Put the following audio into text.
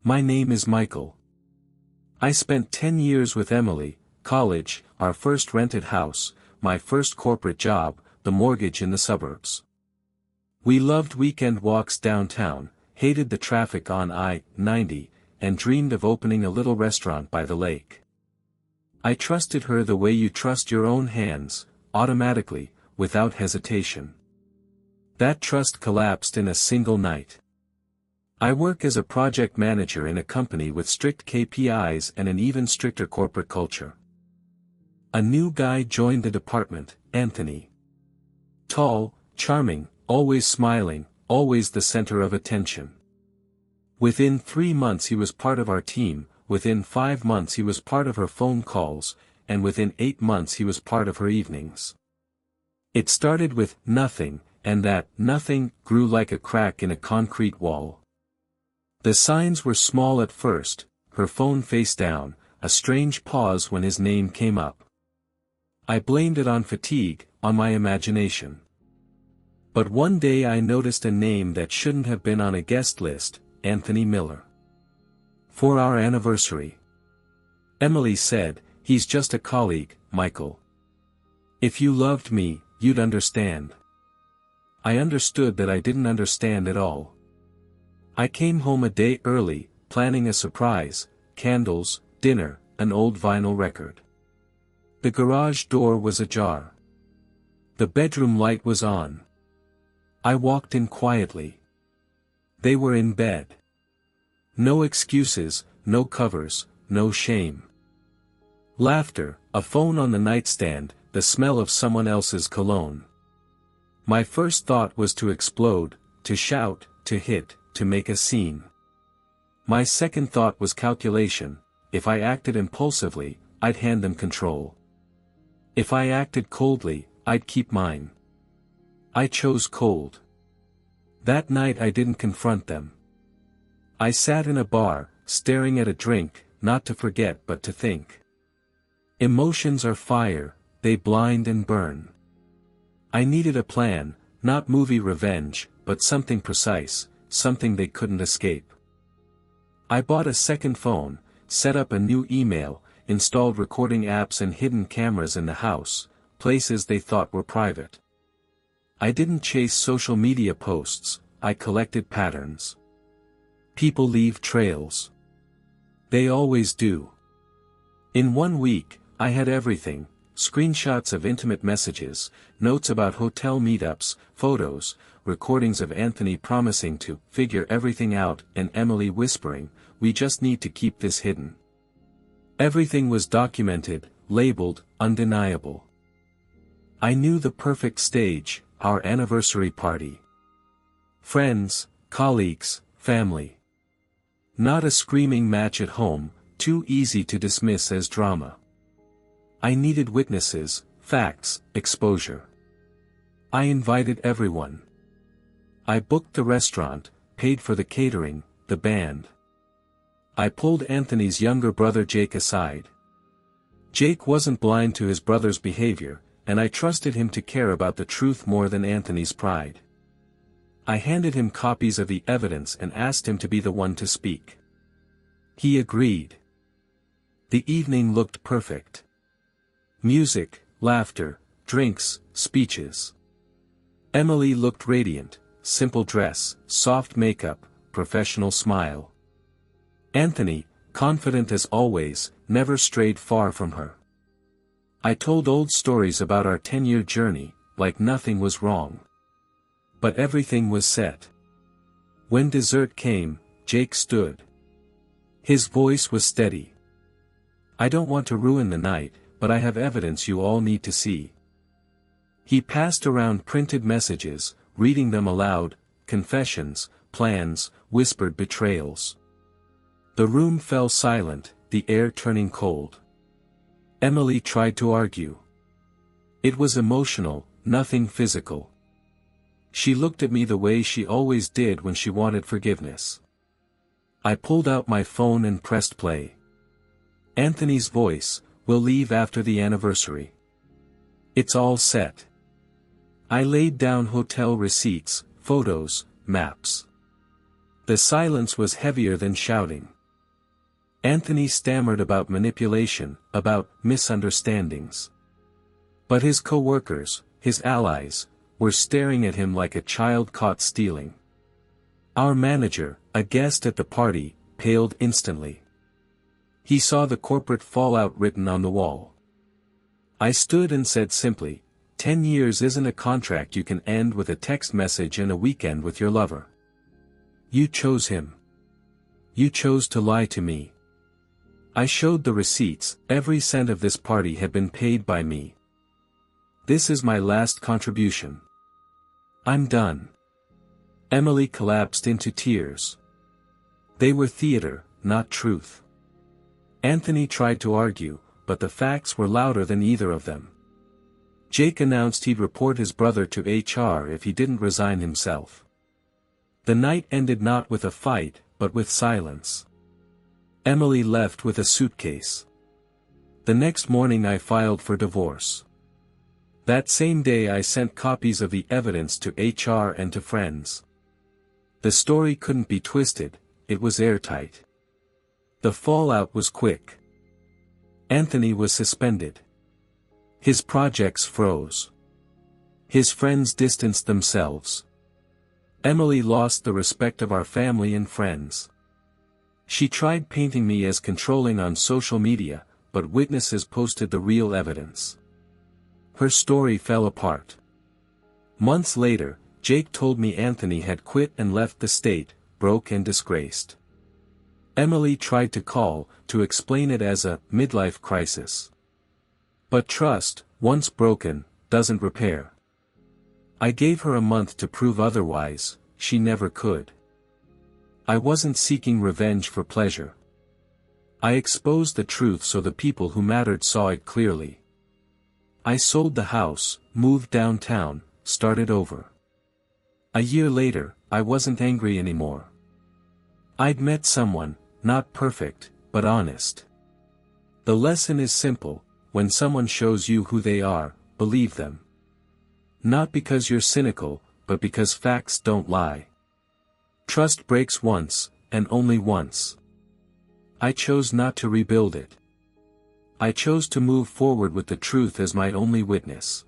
My name is Michael. I spent 10 years with Emily, college, our first rented house, my first corporate job, the mortgage in the suburbs. We loved weekend walks downtown, hated the traffic on I-90, and dreamed of opening a little restaurant by the lake. I trusted her the way you trust your own hands, automatically, without hesitation. That trust collapsed in a single night. I work as a project manager in a company with strict KPIs and an even stricter corporate culture. A new guy joined the department, Anthony. Tall, charming, always smiling, always the center of attention. Within 3 months he was part of our team, within 5 months he was part of her phone calls, and within 8 months he was part of her evenings. It started with nothing, and that nothing grew like a crack in a concrete wall. The signs were small at first, her phone face down, a strange pause when his name came up. I blamed it on fatigue, on my imagination. But one day I noticed a name that shouldn't have been on a guest list, Anthony Miller. For our anniversary. Emily said, "He's just a colleague, Michael. If you loved me, you'd understand." I understood that I didn't understand at all. I came home a day early, planning a surprise, candles, dinner, an old vinyl record. The garage door was ajar. The bedroom light was on. I walked in quietly. They were in bed. No excuses, no covers, no shame. Laughter, a phone on the nightstand, the smell of someone else's cologne. My first thought was to explode, to shout, to hit, to make a scene. My second thought was calculation. If I acted impulsively, I'd hand them control. If I acted coldly, I'd keep mine. I chose cold. That night I didn't confront them. I sat in a bar, staring at a drink, not to forget but to think. Emotions are fire, they blind and burn. I needed a plan, not movie revenge, but something precise, something they couldn't escape. I bought a second phone, set up a new email, installed recording apps and hidden cameras in the house, places they thought were private. I didn't chase social media posts, I collected patterns. People leave trails. They always do. In 1 week, I had everything: screenshots of intimate messages, notes about hotel meetups, photos, recordings of Anthony promising to figure everything out and Emily whispering, "We just need to keep this hidden." Everything was documented, labeled, undeniable. I knew the perfect stage, our anniversary party. Friends, colleagues, family. Not a screaming match at home, too easy to dismiss as drama. I needed witnesses, facts, exposure. I invited everyone. I booked the restaurant, paid for the catering, the band. I pulled Anthony's younger brother Jake aside. Jake wasn't blind to his brother's behavior, and I trusted him to care about the truth more than Anthony's pride. I handed him copies of the evidence and asked him to be the one to speak. He agreed. The evening looked perfect. Music, laughter, drinks, speeches. Emily looked radiant, simple dress, soft makeup, professional smile. Anthony, confident as always, never strayed far from her. I told old stories about our 10-year journey, like nothing was wrong. But everything was set. When dessert came, Jake stood. His voice was steady. "I don't want to ruin the night, but I have evidence you all need to see." He passed around printed messages, reading them aloud, confessions, plans, whispered betrayals. The room fell silent, the air turning cold. Emily tried to argue. It was emotional, nothing physical. She looked at me the way she always did when she wanted forgiveness. I pulled out my phone and pressed play. Anthony's voice, "We'll leave after the anniversary. It's all set." I laid down hotel receipts, photos, maps. The silence was heavier than shouting. Anthony stammered about manipulation, about misunderstandings. But his co-workers, his allies, were staring at him like a child caught stealing. Our manager, a guest at the party, paled instantly. He saw the corporate fallout written on the wall. I stood and said simply, 10 years isn't a contract you can end with a text message and a weekend with your lover. You chose him. You chose to lie to me. I showed the receipts, every cent of this party had been paid by me. This is my last contribution. I'm done. Emily collapsed into tears. They were theater, not truth. Anthony tried to argue, but the facts were louder than either of them. Jake announced he'd report his brother to HR if he didn't resign himself. The night ended not with a fight, but with silence. Emily left with a suitcase. The next morning I filed for divorce. That same day I sent copies of the evidence to HR and to friends. The story couldn't be twisted, it was airtight. The fallout was quick. Anthony was suspended. His projects froze. His friends distanced themselves. Emily lost the respect of our family and friends. She tried painting me as controlling on social media, but witnesses posted the real evidence. Her story fell apart. Months later, Jake told me Anthony had quit and left the state, broke and disgraced. Emily tried to call, to explain it as a midlife crisis. But trust, once broken, doesn't repair. I gave her a month to prove otherwise, she never could. I wasn't seeking revenge for pleasure. I exposed the truth so the people who mattered saw it clearly. I sold the house, moved downtown, started over. A year later, I wasn't angry anymore. I'd met someone, not perfect, but honest. The lesson is simple, when someone shows you who they are, believe them. Not because you're cynical, but because facts don't lie. Trust breaks once, and only once. I chose not to rebuild it. I chose to move forward with the truth as my only witness.